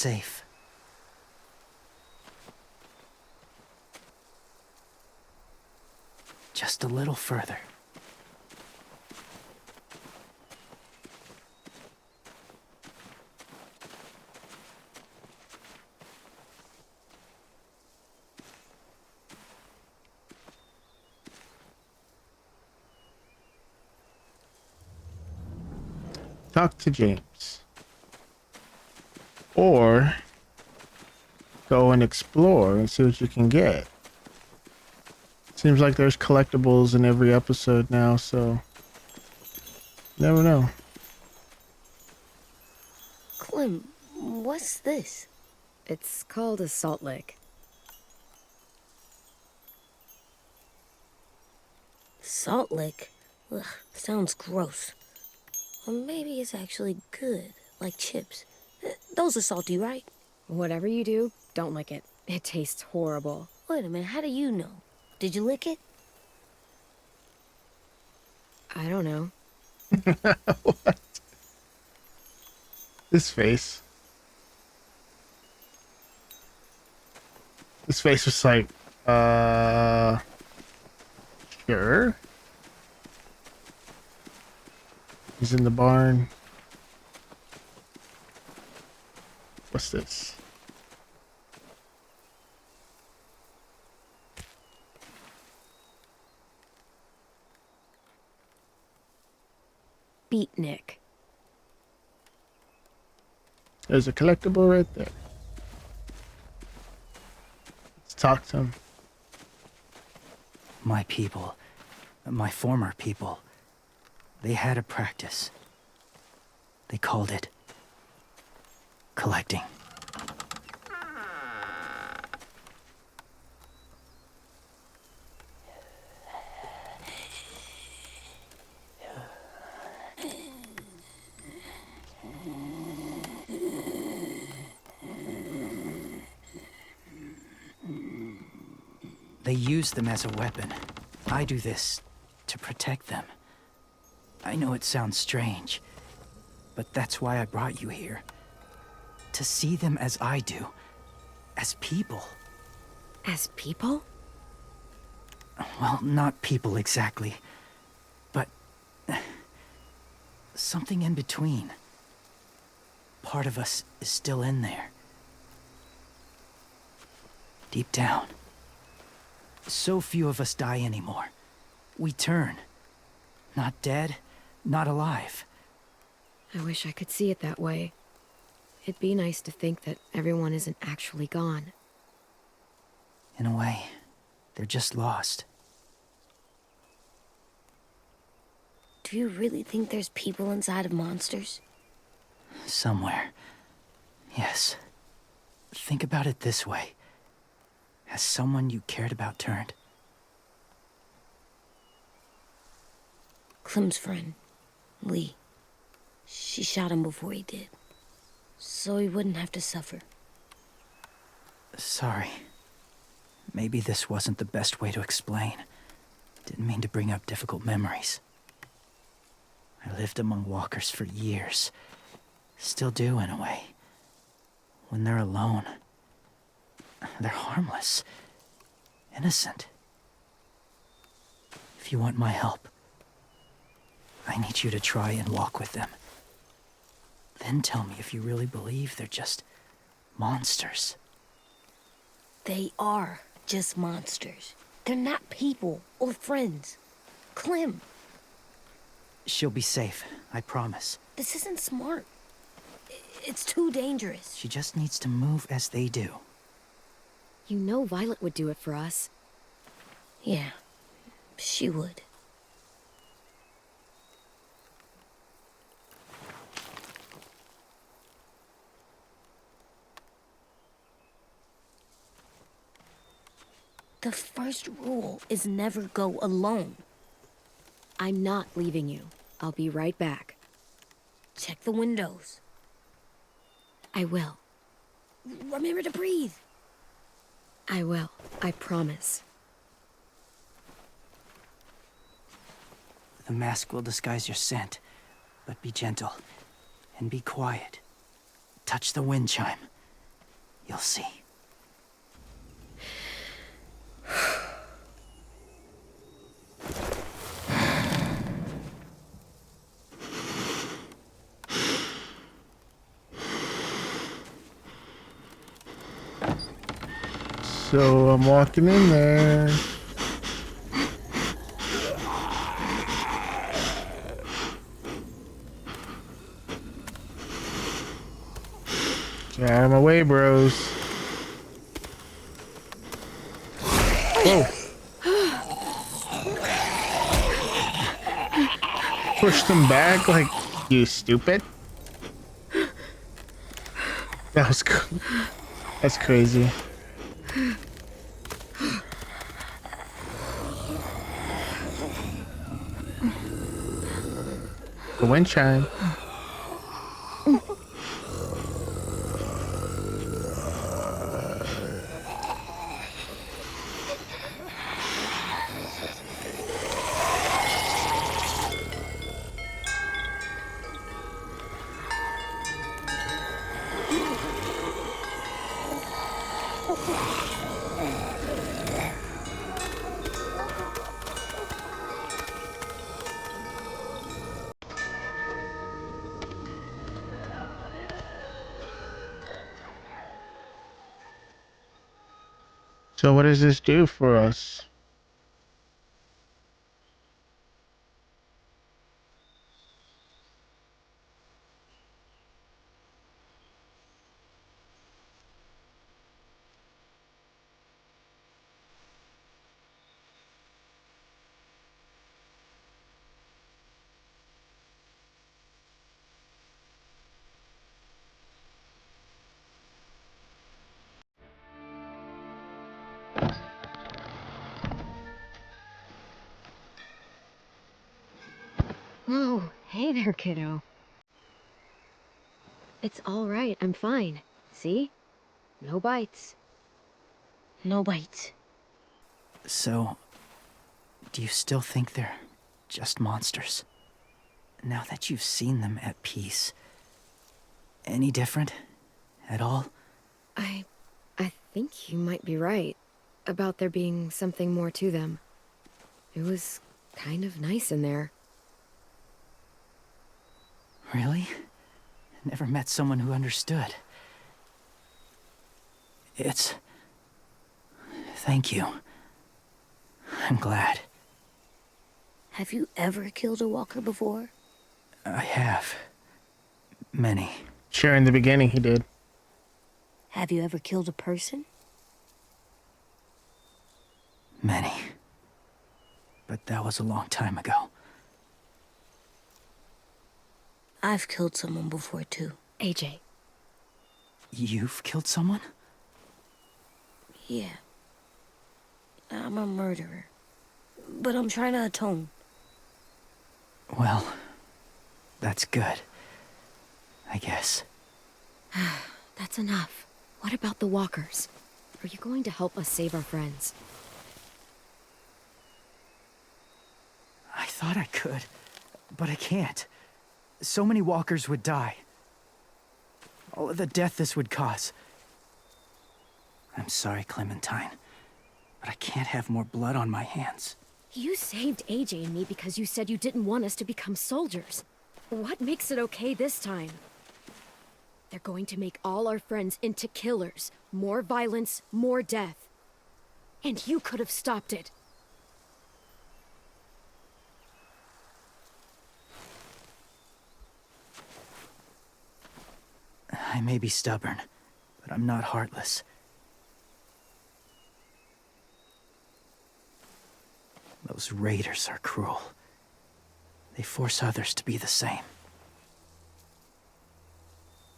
safe. Just a little further. Talk to James. Or go and explore and see what you can get. Seems like there's collectibles in every episode now, so never know. Clem, what's this? It's called a salt lick. Salt lick? Ugh, sounds gross. Or maybe it's actually good, like chips. Those are salty, right? Whatever you do, don't lick it. It tastes horrible. Wait a minute, how do you know? Did you lick it? I don't know. What? This face. This face was like, sure. He's in the barn. What's this? Beatnik. There's a collectible right there. Let's talk to him. My people, my former people, they had a practice. They called it collecting. They use them as a weapon. I do this to protect them. I know it sounds strange, but that's why I brought you here. To see them as I do, as people. As people? Well, not people exactly, but something in between. Part of us is still in there. Deep down. So few of us die anymore. We turn. Not dead, not alive. I wish I could see it that way. It'd be nice to think that everyone isn't actually gone. In a way, they're just lost. Do you really think there's people inside of monsters? Somewhere. Yes. Think about it this way. Has someone you cared about turned? Clem's friend, Lee. She shot him before he did. So he wouldn't have to suffer. Sorry. Maybe this wasn't the best way to explain. Didn't mean to bring up difficult memories. I lived among walkers for years. Still do, in a way. When they're alone, they're harmless. Innocent. If you want my help, I need you to try and walk with them. Then tell me if you really believe they're just monsters. They are just monsters. They're not people or friends. Clem, She'll be safe, I promise. this isn't smart. It's too dangerous. She just needs to move as they do. You know Violet would do it for us. Yeah, she would. The first rule is never go alone. I'm not leaving you. I'll be right back. Check the windows. I will. Remember to breathe. I will. I promise. The mask will disguise your scent, but be gentle and be quiet. Touch the wind chime. You'll see. So I'm walking in there. Get out of my way, bros. Whoa. Push them back like you stupid. That was that's crazy. The wind chime. So what does this do for us? Whoa, hey there, kiddo. It's all right, I'm fine. See? No bites. No bites. So, do you still think they're just monsters? Now that you've seen them at peace, any different at all? I think you might be right about there being something more to them. It was kind of nice in there. Really? Never met someone who understood. Thank you. I'm glad. Have you ever killed a walker before? I have. Many. Sure, in the beginning he did. Have you ever killed a person? Many. But that was a long time ago. I've killed someone before, too. AJ. You've killed someone? Yeah. I'm a murderer. But I'm trying to atone. Well, that's good. I guess. That's enough. What about the walkers? Are you going to help us save our friends? I thought I could, but I can't. So many walkers would die. All of the death this would cause. I'm sorry, Clementine, but I can't have more blood on my hands. You saved AJ and me because you said you didn't want us to become soldiers. What makes it okay this time? They're going to make all our friends into killers. More violence, more death. And you could have stopped it. I may be stubborn, but I'm not heartless. Those raiders are cruel. They force others to be the same.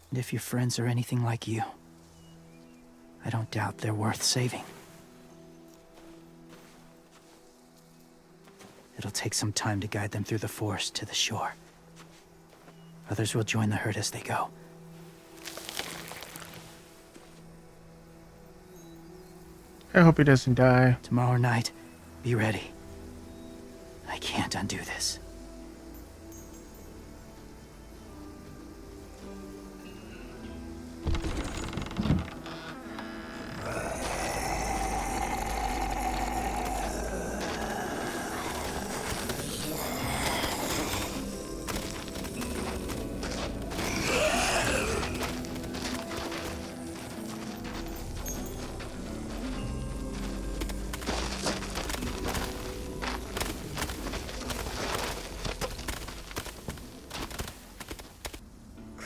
And if your friends are anything like you, I don't doubt they're worth saving. It'll take some time to guide them through the forest to the shore. Others will join the herd as they go. I hope he doesn't die. Tomorrow night, be ready. I can't undo this.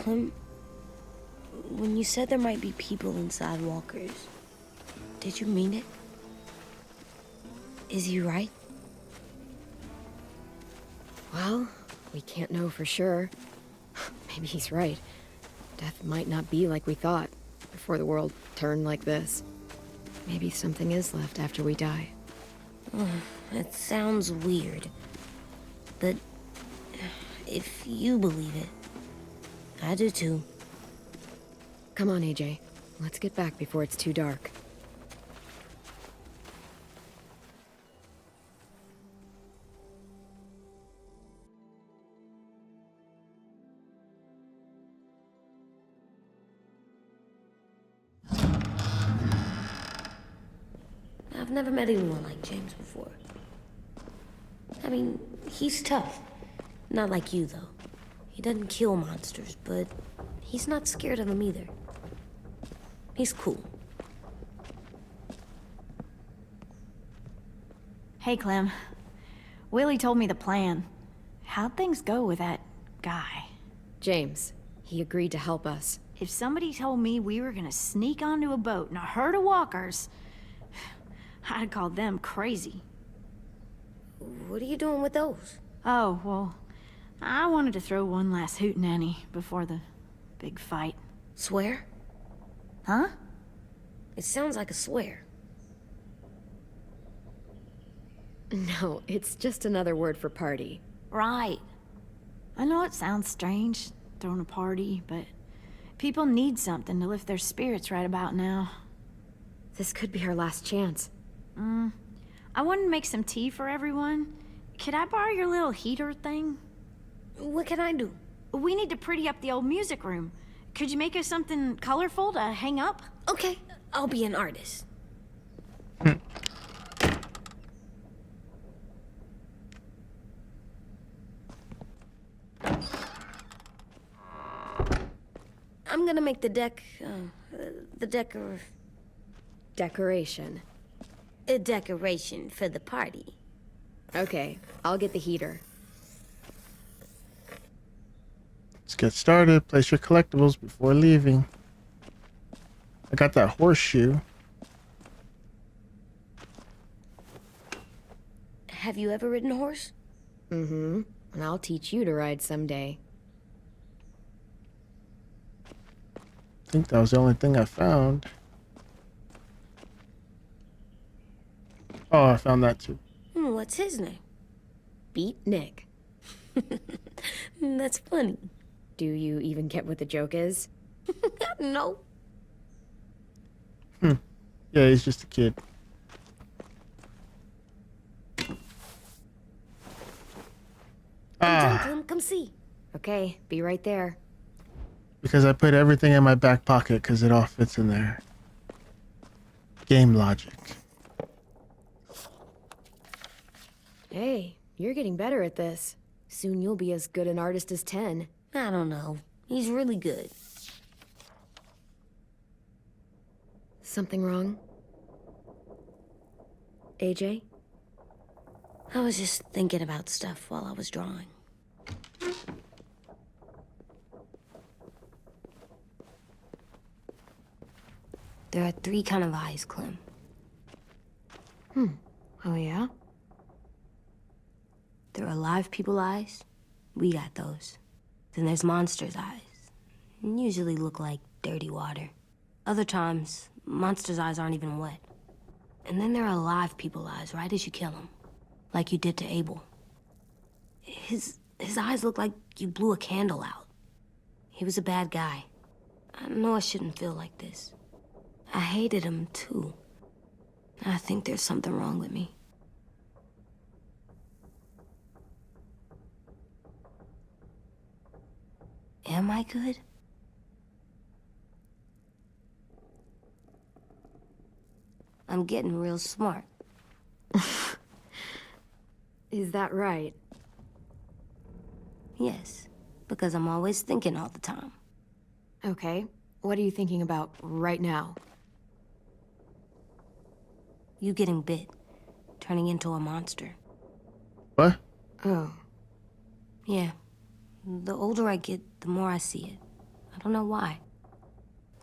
Clem, when you said there might be people inside walkers, did you mean it? Is he right? Well, we can't know for sure. Maybe he's right. Death might not be like we thought before the world turned like this. Maybe something is left after we die. It sounds weird. But if you believe it, I do too. Come on, AJ. Let's get back before it's too dark. I've never met anyone like James before. I mean, he's tough. Not like you, though. He doesn't kill monsters, but he's not scared of them either. He's cool. Hey, Clem. Willy told me the plan. How'd things go with that guy? James, he agreed to help us. If somebody told me we were gonna sneak onto a boat in a herd of walkers, I'd call them crazy. What are you doing with those? Oh, well, I wanted to throw one last hootenanny before the big fight. Swear? Huh? It sounds like a swear. No, it's just another word for party. Right. I know it sounds strange, throwing a party, but people need something to lift their spirits right about now. This could be our last chance. I wanted to make some tea for everyone. Could I borrow your little heater thing? What can I do? We need to pretty up the old music room. Could you make us something colorful to hang up? Okay, I'll be an artist. I'm gonna make the Decoration. a decoration for the party. Okay, I'll get the heater. Let's get started. Place your collectibles before leaving. I got that horseshoe. Have you ever ridden a horse? Mm-hmm. And I'll teach you to ride someday. I think that was the only thing I found. Oh, I found that too. What's his name? Beat Nick. That's funny. Do you even get what the joke is? No. Yeah, he's just a kid. Come see. Okay, be right there. Because I put everything in my back pocket because it all fits in there. Game logic. Hey, you're getting better at this. Soon you'll be as good an artist as 10. I don't know. He's really good. Something wrong? AJ? I was just thinking about stuff while I was drawing. There are 3 kind of eyes, Clem. Oh, yeah? There are live people eyes. We got those. Then there's monsters' eyes. Usually look like dirty water. Other times, monsters' eyes aren't even wet. And then there are live people eyes right as you kill them. Like you did to Abel. His eyes look like you blew a candle out. He was a bad guy. I know I shouldn't feel like this. I hated him, too. I think there's something wrong with me. Am I good? I'm getting real smart. Is that right? Yes, because I'm always thinking all the time. Okay, what are you thinking about right now? You getting bit, turning into a monster. What? Oh, Yeah. The older I get, the more I see it. I don't know why.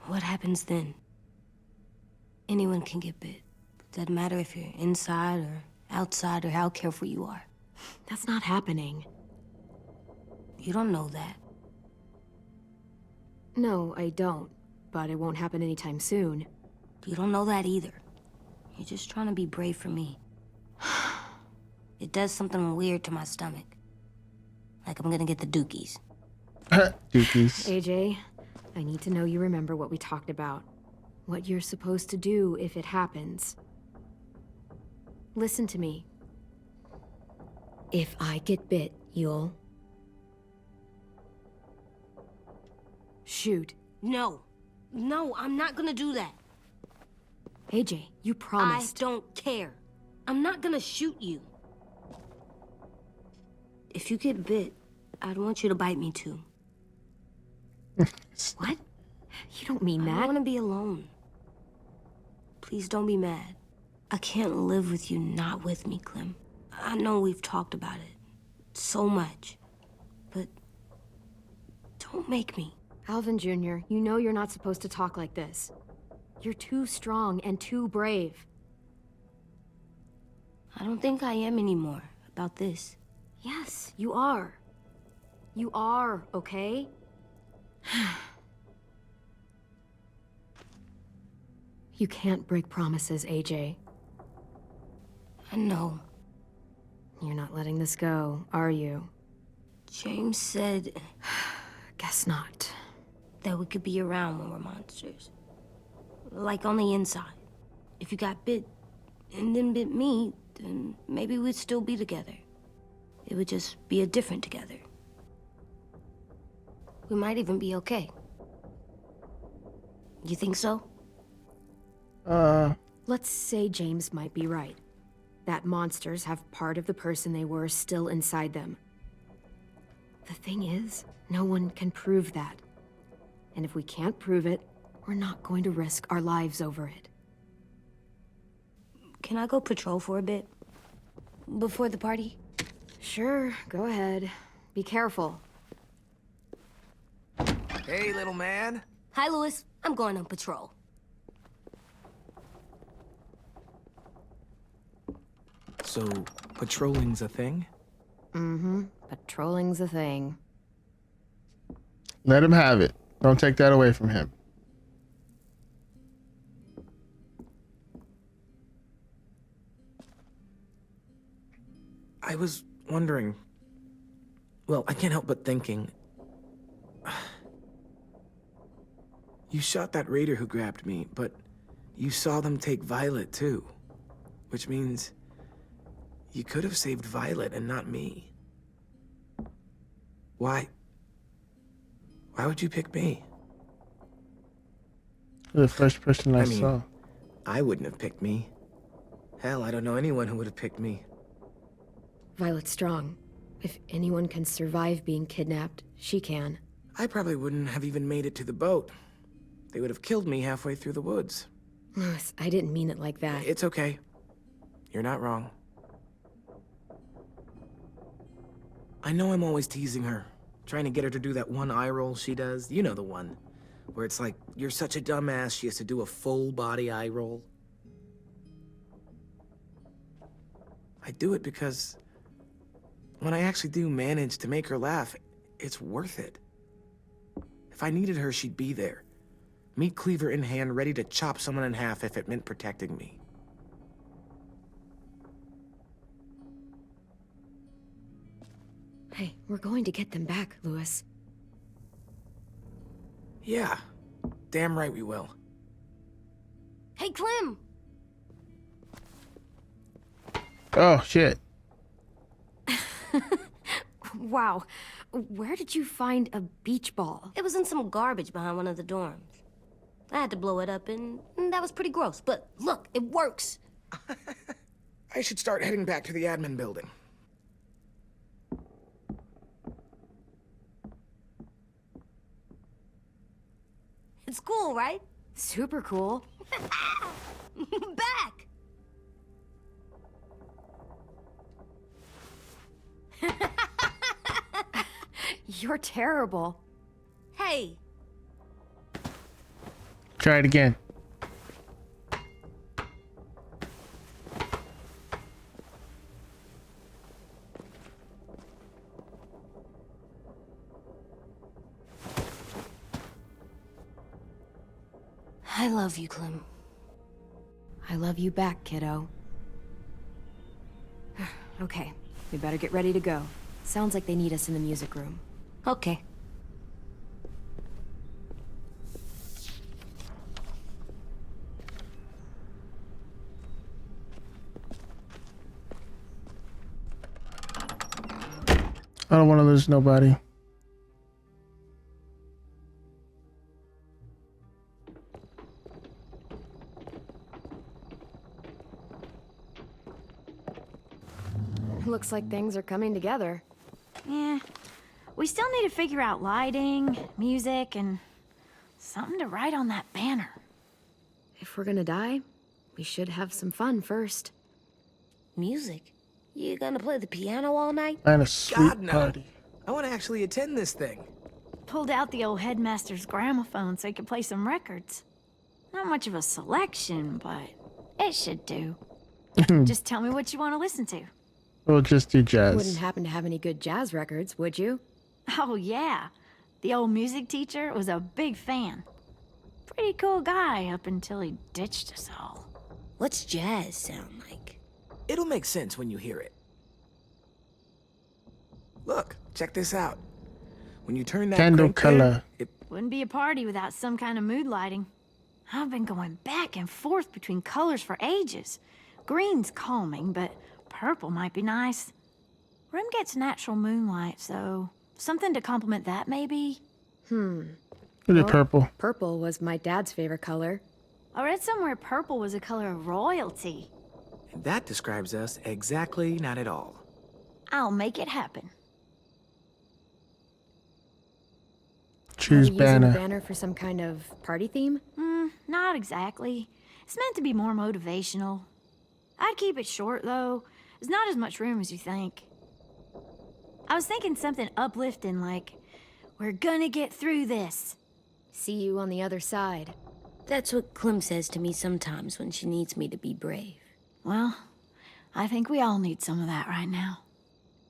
What happens then? Anyone can get bit. Doesn't matter if you're inside or outside or how careful you are. That's not happening. You don't know that. No, I don't. But it won't happen anytime soon. You don't know that either. You're just trying to be brave for me. It does something weird to my stomach. Like I'm gonna get the dookies. Dookies. AJ, I need to know you remember what we talked about. What you're supposed to do if it happens. Listen to me. If I get bit, you'll... shoot. No. No, I'm not gonna do that. AJ, you promised. I don't care. I'm not gonna shoot you. If you get bit, I'd want you to bite me too. What? You don't mean I that. don't want to be alone. Please don't be mad. I can't live with you not with me, Clem. I know we've talked about it so much, but don't make me. Alvin Jr., you know you're not supposed to talk like this. You're too strong and too brave. I don't think I am anymore about this. Yes, you are. You are, okay? You can't break promises, AJ. I know. You're not letting this go, are you? James said Guess not. that we could be around when we're monsters. Like on the inside. If you got bit and then bit me, then maybe we'd still be together. It would just be a different together. We might even be okay. You think so? Let's say James might be right. That monsters have part of the person they were still inside them. The thing is, no one can prove that. And if we can't prove it, we're not going to risk our lives over it. Can I go patrol for a bit? Before the party? Sure, go ahead. Be careful. Hey, little man. Hi, Louis. I'm going on patrol. So, patrolling's a thing? Mm-hmm. Patrolling's a thing. Let him have it. Don't take that away from him. I was wondering... Well, I can't help but thinking... You shot that raider who grabbed me, but you saw them take Violet, too. Which means... you could have saved Violet and not me. Why? Why would you pick me? You're the first person I mean, saw. I wouldn't have picked me. Hell, I don't know anyone who would have picked me. Violet's strong. If anyone can survive being kidnapped, she can. I probably wouldn't have even made it to the boat. They would have killed me halfway through the woods. Louis, I didn't mean it like that. It's okay. You're not wrong. I know I'm always teasing her, trying to get her to do that one eye roll she does. You know the one, where it's like, you're such a dumbass, she has to do a full body eye roll. I do it because when I actually do manage to make her laugh, it's worth it. If I needed her, she'd be there. Meat cleaver in hand, ready to chop someone in half if it meant protecting me. Hey, we're going to get them back, Louis. Yeah, damn right we will. Hey, Clem! Oh, shit. Wow. Where did you find a beach ball? It was in some garbage behind one of the dorms. I had to blow it up, and that was pretty gross. But look, it works. I should start heading back to the admin building. It's cool, right? Super cool. Back! You're terrible. Hey, Try it again. I love you, Clem. I love you back, kiddo. Okay, we better get ready to go. Sounds like they need us in the music room. Okay. I don't want to lose nobody. Looks like things are coming together. Yeah. We still need to figure out lighting, music, and something to write on that banner. If we're gonna die, we should have some fun first. Music? You gonna play the piano all night? And a sweet God, no. party. I want to actually attend this thing. Pulled out the old headmaster's gramophone so he could play some records. Not much of a selection, but it should do. Just tell me what you want to listen to. We'll just do jazz. Wouldn't happen to have any good jazz records, would you? Oh, yeah. The old music teacher was a big fan. Pretty cool guy up until he ditched us all. What's jazz sound like? It'll make sense when you hear it. Look, check this out. When you turn that Candle crank there, color. Wouldn't be a party without some kind of mood lighting. I've been going back and forth between colors for ages. Green's calming, but purple might be nice. Room gets natural moonlight, so something to complement that, maybe? Look at purple. Purple was my dad's favorite color. I read somewhere purple was a color of royalty. And that describes us exactly not at all. I'll make it happen. Choose Are we using the banner. banner for some kind of party theme? Not exactly. It's meant to be more motivational. I'd keep it short, though. There's not as much room as you think. I was thinking something uplifting like, we're gonna get through this. See you on the other side. That's what Clem says to me sometimes when she needs me to be brave. Well, I think we all need some of that right now.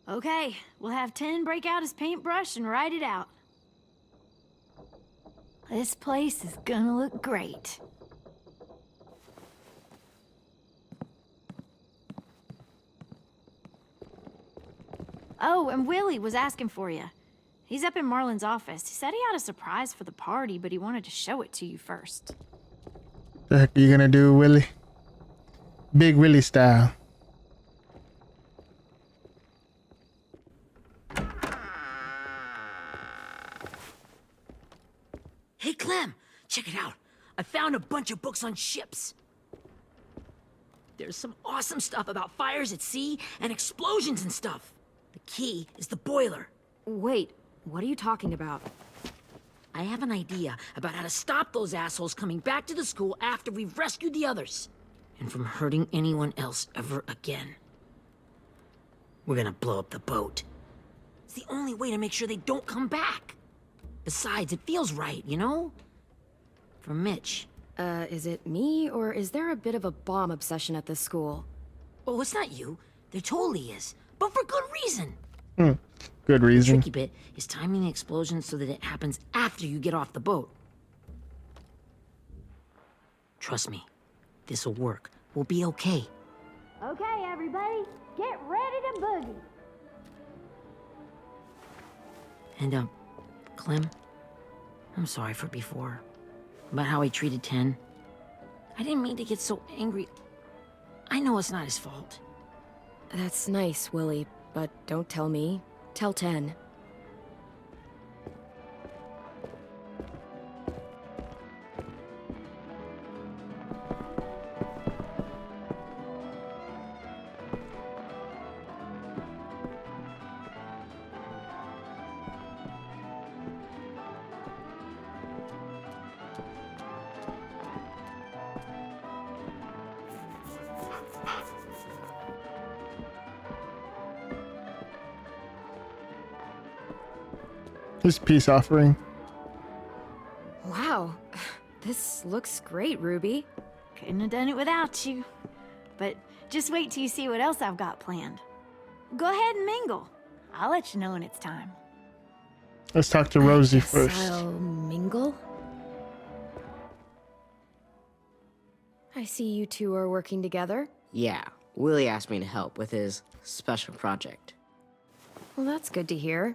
Okay, we'll have 10 break out his paintbrush and write it out. This place is gonna look great. Oh, and Willy was asking for you. He's up in Marlon's office. He said he had a surprise for the party, but he wanted to show it to you first. The heck are you gonna do, Willy? Big Willy style. Hey, Clem, check it out. I found a bunch of books on ships. There's some awesome stuff about fires at sea and explosions and stuff. The key is the boiler. Wait, what are you talking about? I have an idea about how to stop those assholes coming back to the school after we've rescued the others. And from hurting anyone else ever again. We're gonna blow up the boat. It's the only way to make sure they don't come back. Besides, it feels right, you know? For Mitch. Is it me, or is there a bit of a bomb obsession at this school? Oh, it's not you. There totally is. But for good reason. Good The reason. tricky bit is timing the explosion so that it happens after you get off the boat. Trust me, this'll work. We'll be okay. Okay, everybody, get ready to boogie. And, Clem, I'm sorry for before. About how he treated Ten. I didn't mean to get so angry. I know it's not his fault. That's nice, Willy, but don't tell me. Tell 10. His peace offering. Wow, this looks great, Ruby. Couldn't have done it without you. But just wait till you see what else I've got planned. Go ahead and mingle. I'll let you know when it's time. Let's talk to Rosie Guess first. I'll mingle. I see you two are working together. Yeah, Willy asked me to help with his special project. Well, that's good to hear.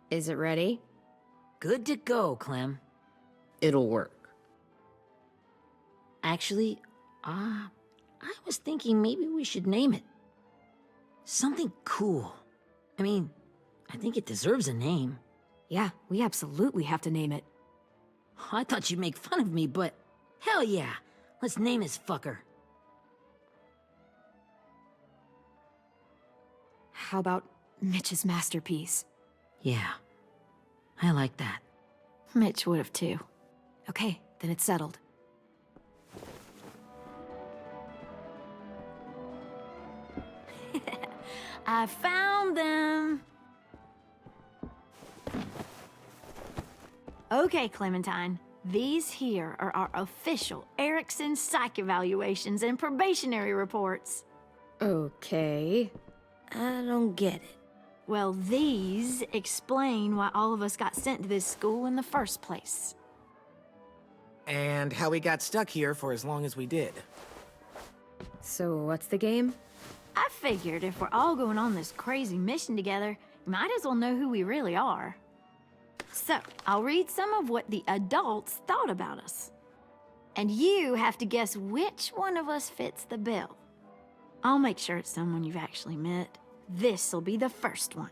Is it ready? Good to go, Clem. It'll work. Actually, I was thinking maybe we should name it. Something cool. I mean, I think it deserves a name. Yeah, we absolutely have to name it. I thought you'd make fun of me, but hell yeah. Let's name this fucker. How about Mitch's masterpiece? Yeah, I like that. Mitch would have too. Okay, then it's settled. I found them. Okay, Clementine. These here are our official Erickson psych evaluations and probationary reports. Okay. I don't get it. Well, these explain why all of us got sent to this school in the first place. And how we got stuck here for as long as we did. So what's the game? I figured if we're all going on this crazy mission together, you might as well know who we really are. So, I'll read some of what the adults thought about us. And you have to guess which one of us fits the bill. I'll make sure it's someone you've actually met. This'll be the first one.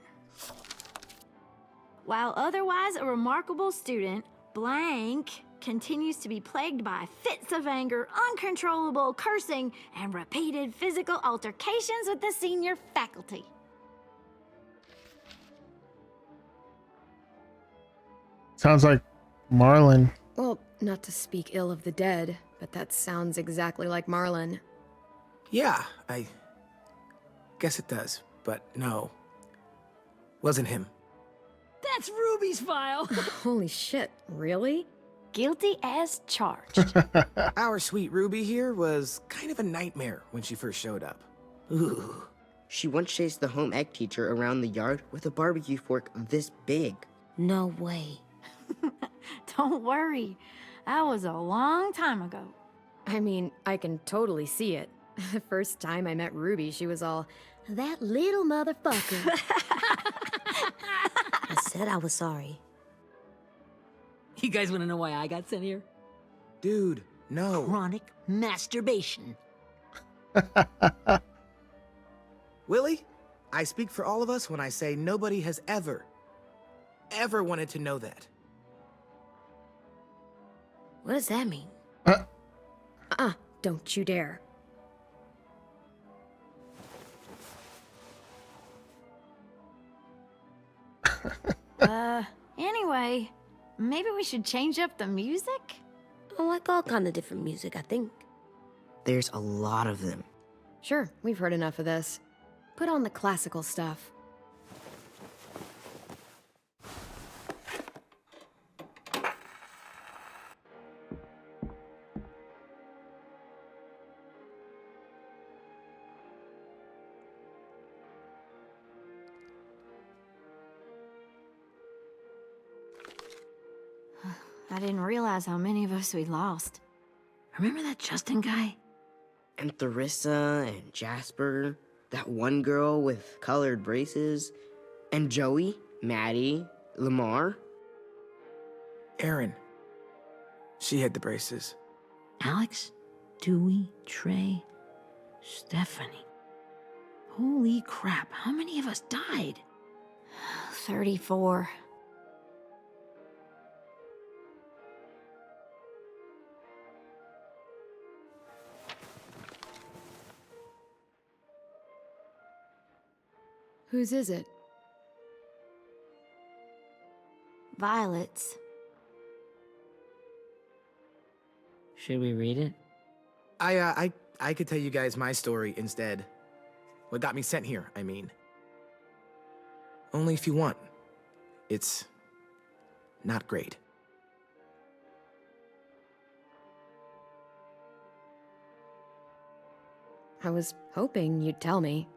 While otherwise a remarkable student, blank continues to be plagued by fits of anger, uncontrollable cursing, and repeated physical altercations with the senior faculty. Sounds like Marlon. Well, not to speak ill of the dead, but that sounds exactly like Marlon. Yeah, I guess it does, but no. Wasn't him. That's Ruby's file. Holy shit, really? Guilty as charged. Our sweet Ruby here was kind of a nightmare when she first showed up. Ooh. She once chased the home ec teacher around the yard with a barbecue fork this big. No way. Don't worry. That was a long time ago. I mean, I can totally see it. The first time I met Ruby, she was all, "That little motherfucker." I said I was sorry. You guys want to know why I got sent here? Dude, no. Chronic masturbation. Willy, I speak for all of us when I say nobody has ever wanted to know that. What does that mean? Don't you dare. Anyway, maybe we should change up the music? I like all kind of different music, I think. There's a lot of them. Sure, we've heard enough of this. Put on the classical stuff. I didn't realize how many of us we lost. Remember that Justin guy? And Theresa and Jasper, that one girl with colored braces, and Joey, Maddie, Lamar. Erin. She had the braces. Alex, Dewey, Trey, Stephanie. Holy crap, how many of us died? 34. Whose is it? Violet's. Should we read it? I could tell you guys my story instead. What got me sent here, I mean. Only if you want. It's not great. I was hoping you'd tell me.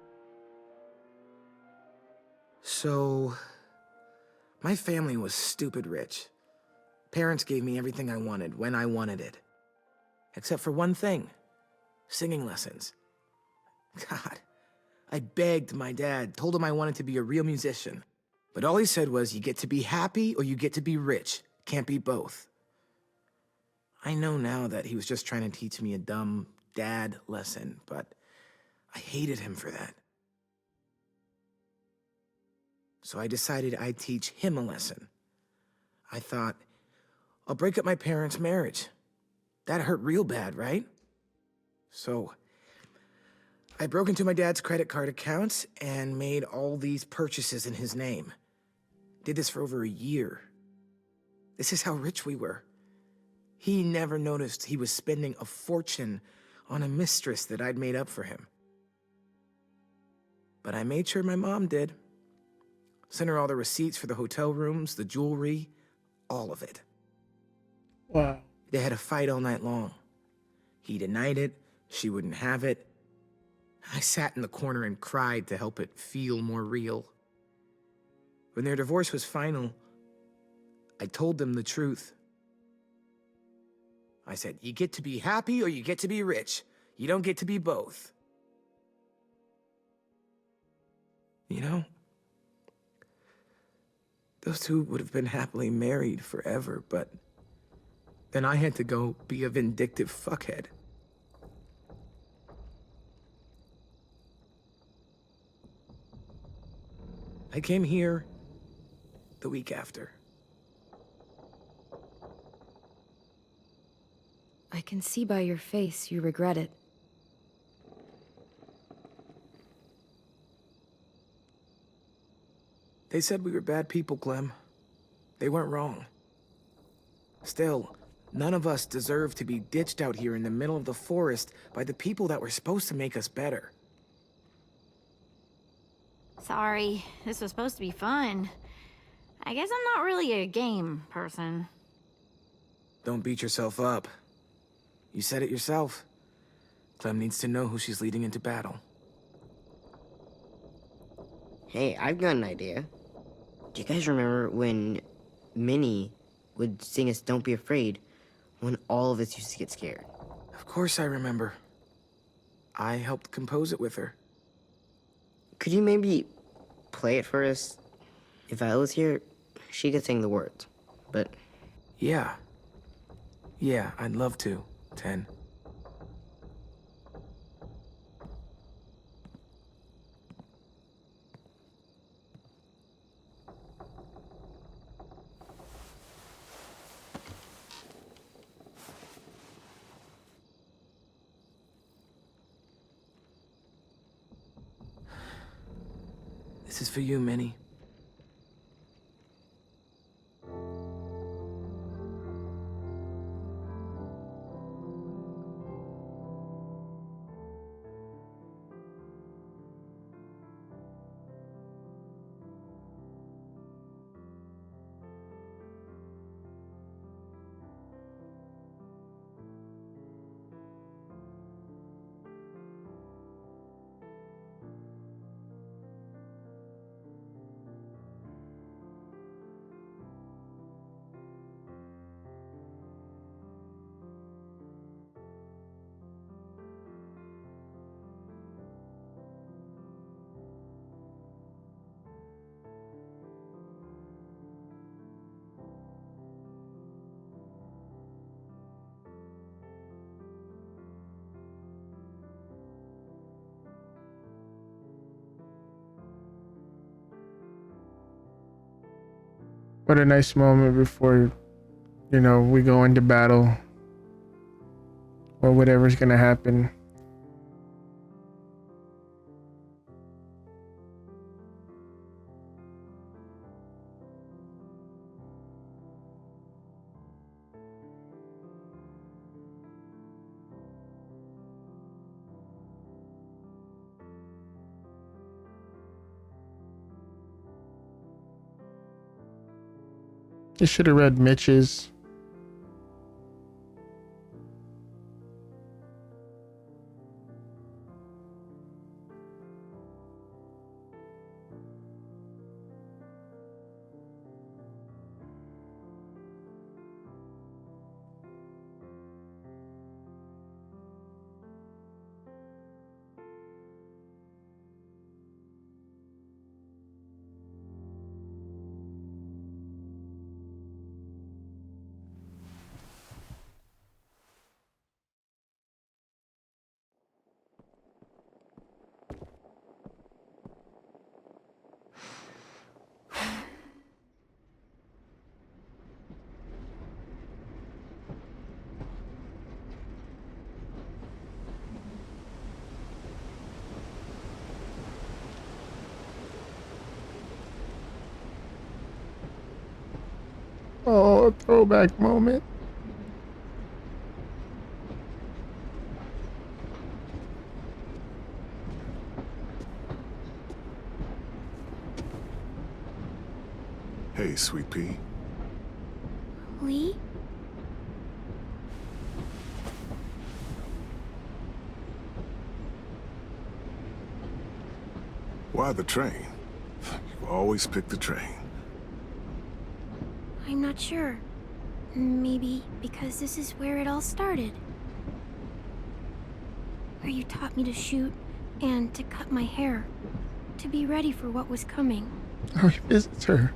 So, my family was stupid rich. Parents gave me everything I wanted when I wanted it. Except for one thing, singing lessons. God, I begged my dad, told him I wanted to be a real musician. But all he said was, you get to be happy or you get to be rich. Can't be both. I know now that he was just trying to teach me a dumb dad lesson, but I hated him for that. So I decided I'd teach him a lesson. I thought, I'll break up my parents' marriage. That hurt real bad, right? So I broke into my dad's credit card accounts and made all these purchases in his name. Did this for over a year. This is how rich we were. He never noticed he was spending a fortune on a mistress that I'd made up for him. But I made sure my mom did. Sent her all the receipts for the hotel rooms, the jewelry, all of it. Wow. They had a fight all night long. He denied it, she wouldn't have it. I sat in the corner and cried to help it feel more real. When their divorce was final, I told them the truth. I said, you get to be happy or you get to be rich. You don't get to be both. You know, those two would have been happily married forever, but then I had to go be a vindictive fuckhead. I came here the week after. I can see by your face you regret it. They said we were bad people, Clem. They weren't wrong. Still, none of us deserve to be ditched out here in the middle of the forest by the people that were supposed to make us better. Sorry, this was supposed to be fun. I guess I'm not really a game person. Don't beat yourself up. You said it yourself. Clem needs to know who she's leading into battle. Hey, I've got an idea. Do you guys remember when Minnie would sing us Don't Be Afraid when all of us used to get scared? Of course I remember. I helped compose it with her. Could you maybe play it for us? If I was here, she could sing the words, but... Yeah. Yeah, I'd love to, Ten. This is for you, Minnie. What a nice moment before, you know, we go into battle or whatever's gonna happen. You should have read Mitch's. Oh, throwback moment. Hey, Sweet Pea. Lee? Why the train? You always pick the train. I'm not sure. Maybe because this is where it all started. Where you taught me to shoot and to cut my hair. To be ready for what was coming. Oh, he visits her.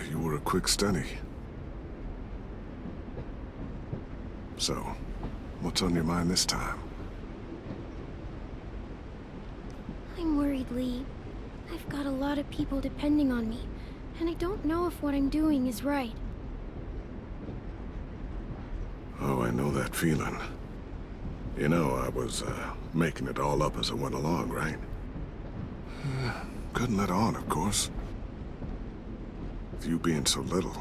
You were a quick study. So, what's on your mind this time? I'm worried, Lee. I've got a lot of people depending on me, and I don't know if what I'm doing is right. Oh, I know that feeling. You know, I was, making it all up as I went along, right? Couldn't let on, of course. With you being so little.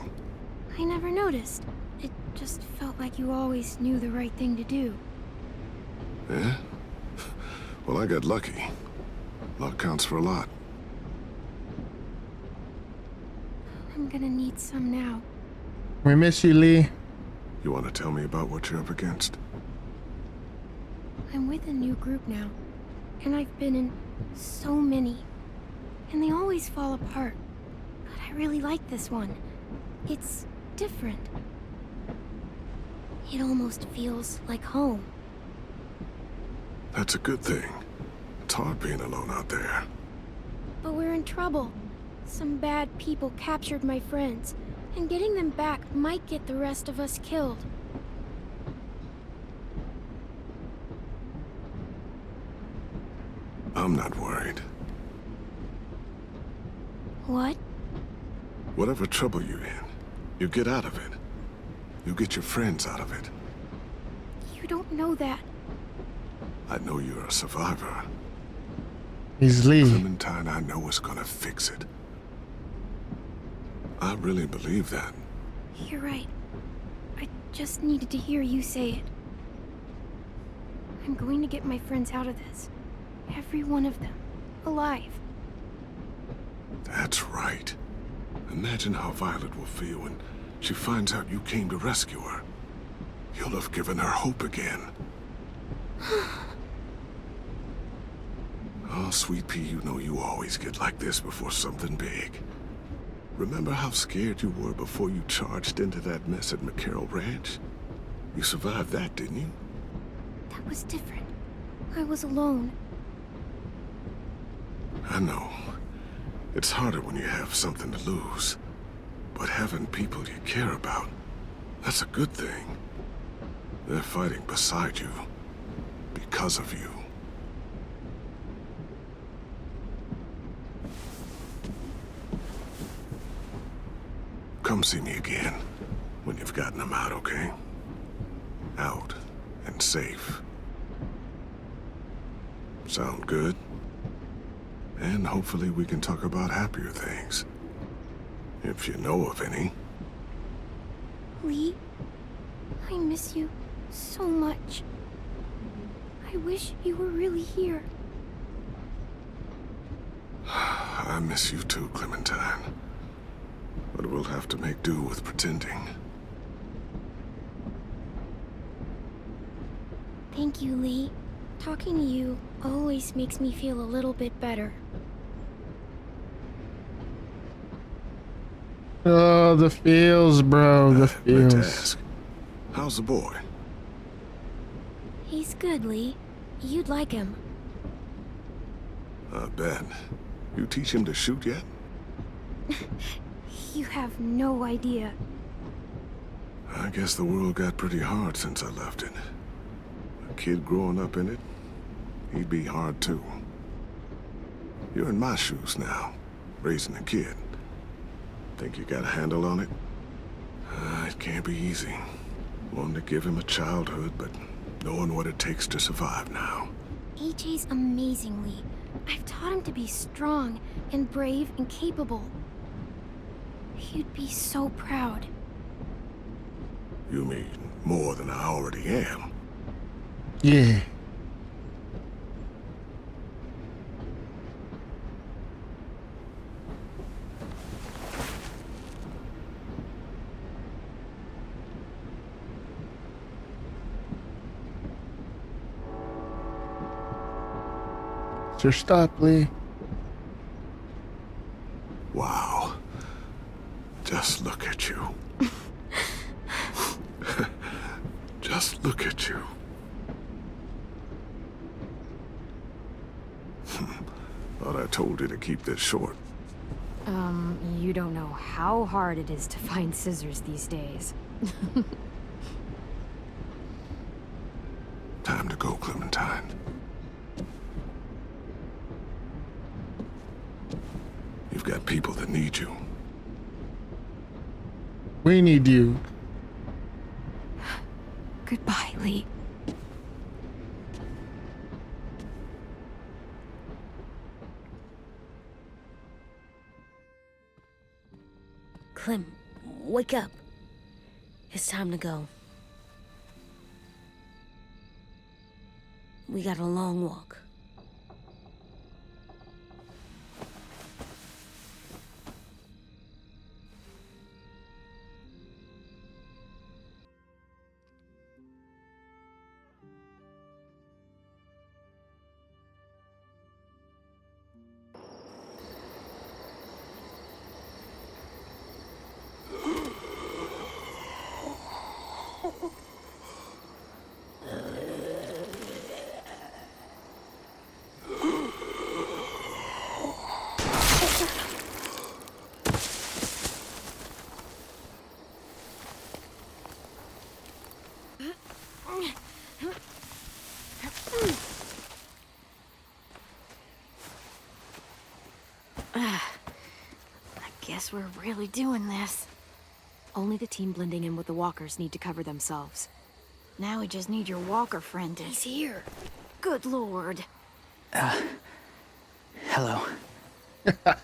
I never noticed. It just felt like you always knew the right thing to do. Yeah? Well, I got lucky. Luck counts for a lot. I'm gonna need some now. We miss you, Lee. You want to tell me about what you're up against? I'm with a new group now, and I've been in so many, and they always fall apart. But I really like this one. It's different. It almost feels like home. That's a good thing. It's hard being alone out there. But we're in trouble. Some bad people captured my friends, and getting them back might get the rest of us killed. I'm not worried. What? Whatever trouble you're in, you get out of it. You get your friends out of it. You don't know that. I know you're a survivor. He's Lee. Clementine, I know is gonna fix it. I really believe that. You're right. I just needed to hear you say it. I'm going to get my friends out of this. Every one of them. Alive. That's right. Imagine how Violet will feel when she finds out you came to rescue her. You'll have given her hope again. Oh, Sweet Pea, you know you always get like this before something big. Remember how scared you were before you charged into that mess at McCarroll Ranch? You survived that, didn't you? That was different. I was alone. I know. It's harder when you have something to lose. But having people you care about, that's a good thing. They're fighting beside you. Because of you. Come see me again when you've gotten them out, okay? Out and safe. Sound good? And hopefully we can talk about happier things. If you know of any. Lee, I miss you so much. I wish you were really here. I miss you too, Clementine. But we'll have to make do with pretending. Thank you, Lee. Talking to you always makes me feel a little bit better. Oh, the feels, bro. The I meant to feels. ask, how's the boy? He's good, Lee. You'd like him. I bet. You teach him to shoot yet? You have no idea. I guess the world got pretty hard since I left it. A kid growing up in it, he'd be hard too. You're in my shoes now, raising a kid. Think you got a handle on it? It can't be easy. Wanting to give him a childhood, but knowing what it takes to survive now. AJ's amazing, Lee. I've taught him to be strong and brave and capable. He'd be so proud. You mean more than I already am? Yeah. Sir Stopley. Wow. Just look at you. Just look at you. Thought I told you to keep this short. You don't know how hard it is to find scissors these days. Time to go, Clementine. You've got people that need you. We need you. Goodbye, Lee. Clem, wake up. It's time to go. We got a long walk. Guess we're really doing this. Only the team blending in with the walkers need to cover themselves. Now we just need your walker friend to... He's here. Good lord. Hello. I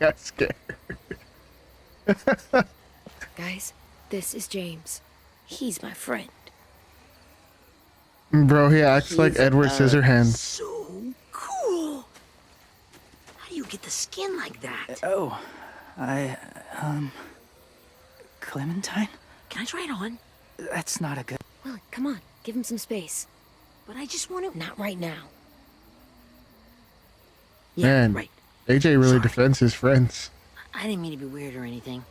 got scared. Guys, this is James. He's my friend. Bro, he acts like Edward Scissorhands. So cool. How do you get the skin like that? Oh, Clementine? Can I try it on? That's not a good... Willy, come on. Give him some space. But I just want to... Not right now. Yeah, Man, right. AJ really Sorry. defends his friends. I didn't mean to be weird or anything.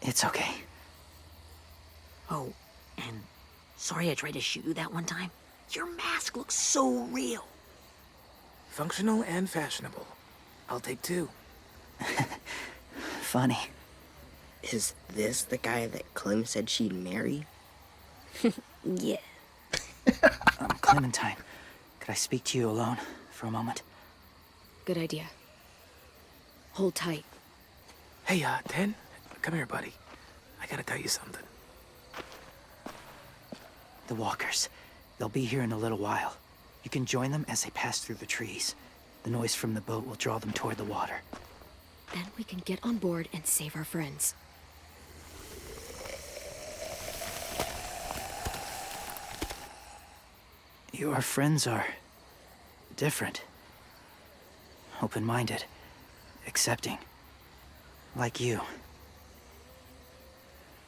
It's okay. Oh, and sorry I tried to shoot you that one time. Your mask looks so real. Functional and fashionable. I'll take two. Funny. Is this the guy that Clem said she'd marry? Yeah. Clementine, could I speak to you alone for a moment? Good idea. Hold tight. Hey, Ten, come here, buddy. I gotta tell you something. The walkers. They'll be here in a little while. You can join them as they pass through the trees. The noise from the boat will draw them toward the water. Then we can get on board and save our friends. Your friends are... different. Open-minded. Accepting. Like you.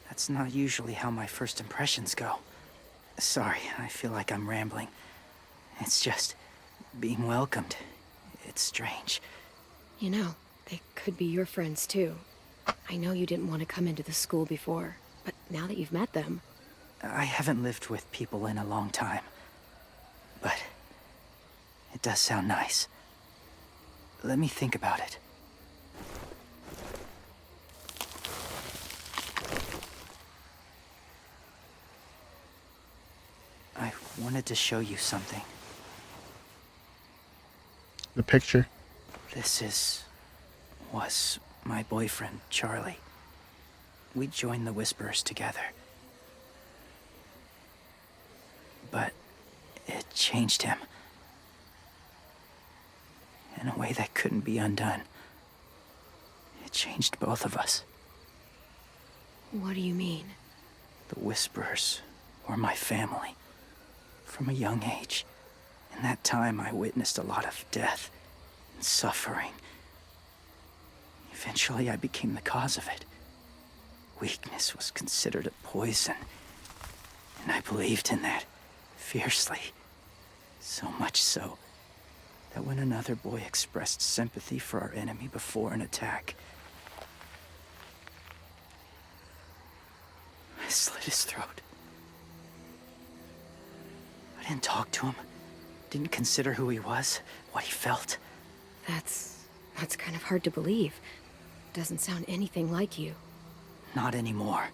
That's not usually how my first impressions go. Sorry, I feel like I'm rambling. It's just... being welcomed. It's strange. You know, they could be your friends too. I know you didn't want to come into the school before, but now that you've met them... I haven't lived with people in a long time. But... it does sound nice. Let me think about it. I wanted to show you something. The picture. This was my boyfriend, Charlie. We joined the Whisperers together. But it changed him. In a way that couldn't be undone. It changed both of us. What do you mean? The Whisperers were my family. From a young age. In that time, I witnessed a lot of death and suffering. Eventually, I became the cause of it. Weakness was considered a poison, and I believed in that fiercely. So much so that when another boy expressed sympathy for our enemy before an attack, I slit his throat. I didn't talk to him, didn't consider who he was, what he felt. That's kind of hard to believe. Doesn't sound anything like you. Not anymore,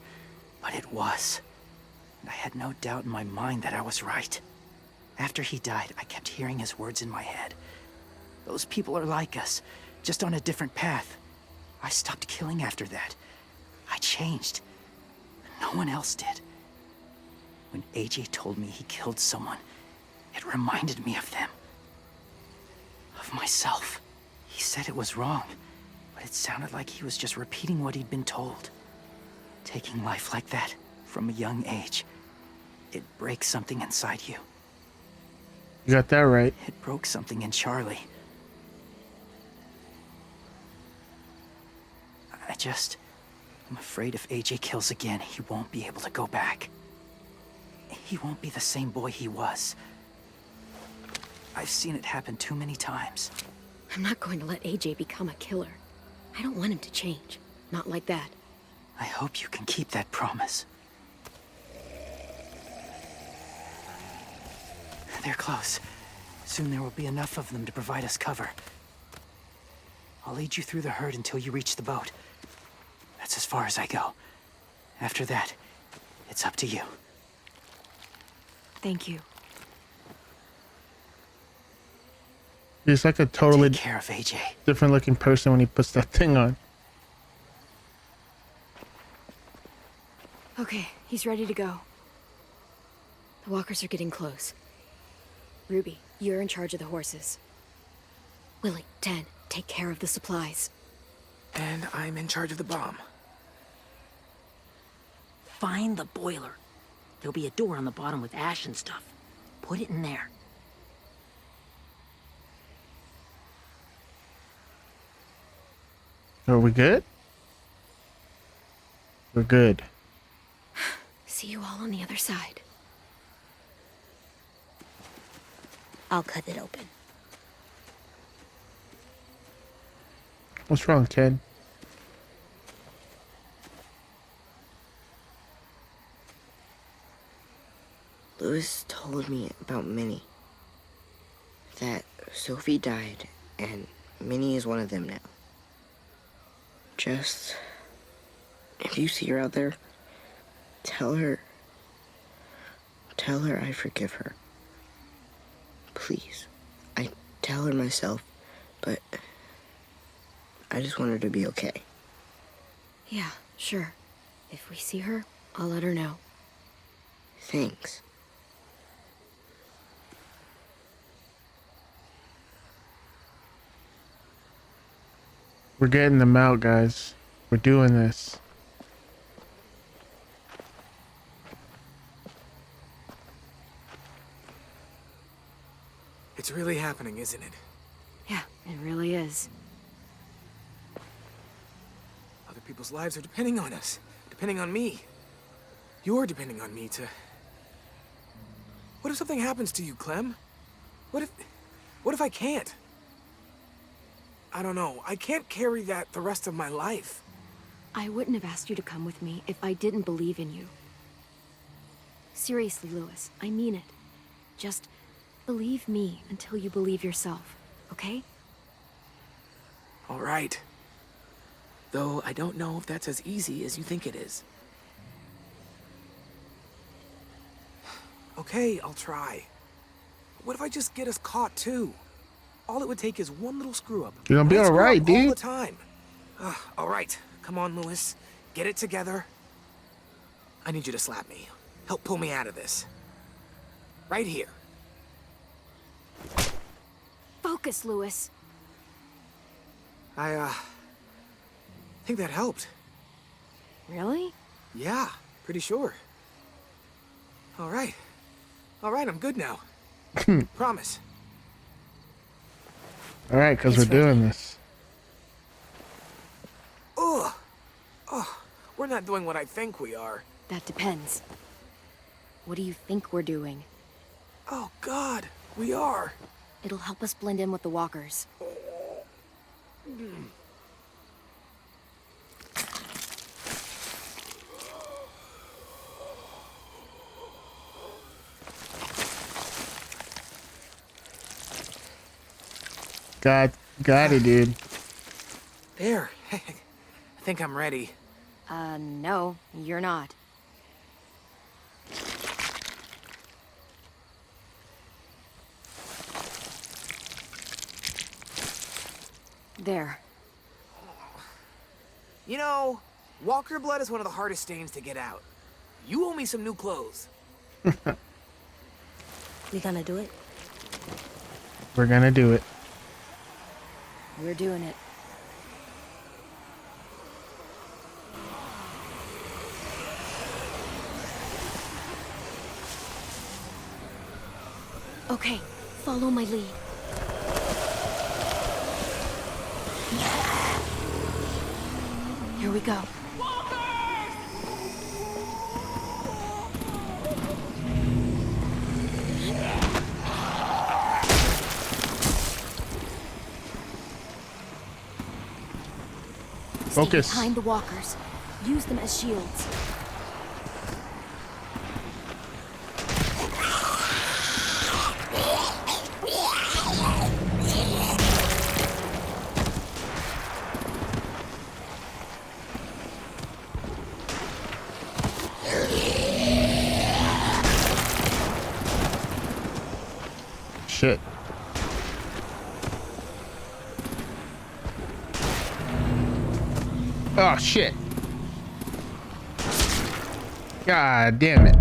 but it was. And I had no doubt in my mind that I was right. After he died, I kept hearing his words in my head. Those people are like us, just on a different path. I stopped killing after that. I changed. No one else did. When AJ told me he killed someone, it reminded me of them. Of myself. He said it was wrong, but it sounded like he was just repeating what he'd been told. Taking life like that, from a young age, it breaks something inside you. You got that right. It broke something in Charlie. I'm afraid if AJ kills again, he won't be able to go back. He won't be the same boy he was. I've seen it happen too many times. I'm not going to let AJ become a killer. I don't want him to change. Not like that. I hope you can keep that promise. They're close. Soon there will be enough of them to provide us cover. I'll lead you through the herd until you reach the boat. That's as far as I go. After that, it's up to you. Thank you. He's like a totally Take care of AJ. different looking person when he puts that thing on. Okay, he's ready to go. The walkers are getting close. Ruby, you're in charge of the horses. Willy, 10, take care of the supplies. And I'm in charge of the bomb. Find the boiler. There'll be a door on the bottom with ash and stuff. Put it in there. Are we good? We're good. See you all on the other side. I'll cut it open. What's wrong, Ted? Lewis told me about Minnie. That Sophie died, and Minnie is one of them now. Just, if you see her out there, tell her I forgive her. Please. I tell her myself, but I just want her to be okay. Yeah, sure. If we see her, I'll let her know. Thanks. We're getting them out, guys. We're doing this. It's really happening, isn't it? Yeah, it really is. Other people's lives are depending on us. Depending on me. You're depending on me to... What if something happens to you, Clem? What if I can't? I don't know. I can't carry that the rest of my life. I wouldn't have asked you to come with me if I didn't believe in you. Seriously, Lewis, I mean it. Just believe me until you believe yourself, okay? All right. Though I don't know if that's as easy as you think it is. Okay, I'll try. What if I just get us caught too? All it would take is one little screw up. You're gonna be all right, dude. All the time. All right, come on, Lewis. Get it together. I need you to slap me. Help pull me out of this. Right here. Focus, Lewis. I think that helped. Really? Yeah, pretty sure. All right. All right, I'm good now. Promise. All right, because we're It's ready. doing this. Ugh. Oh, we're not doing what I think we are. That depends. What do you think we're doing? Oh, God, we are. It'll help us blend in with the walkers. Got it, dude. There. I think I'm ready. No, you're not. There. You know, Walker blood is one of the hardest stains to get out. You owe me some new clothes. We gonna do it? We're gonna do it. We're doing it. Okay, follow my lead. Here we go. Focus. Stay behind the walkers. Use them as shields. Shit. Oh, shit. God damn it.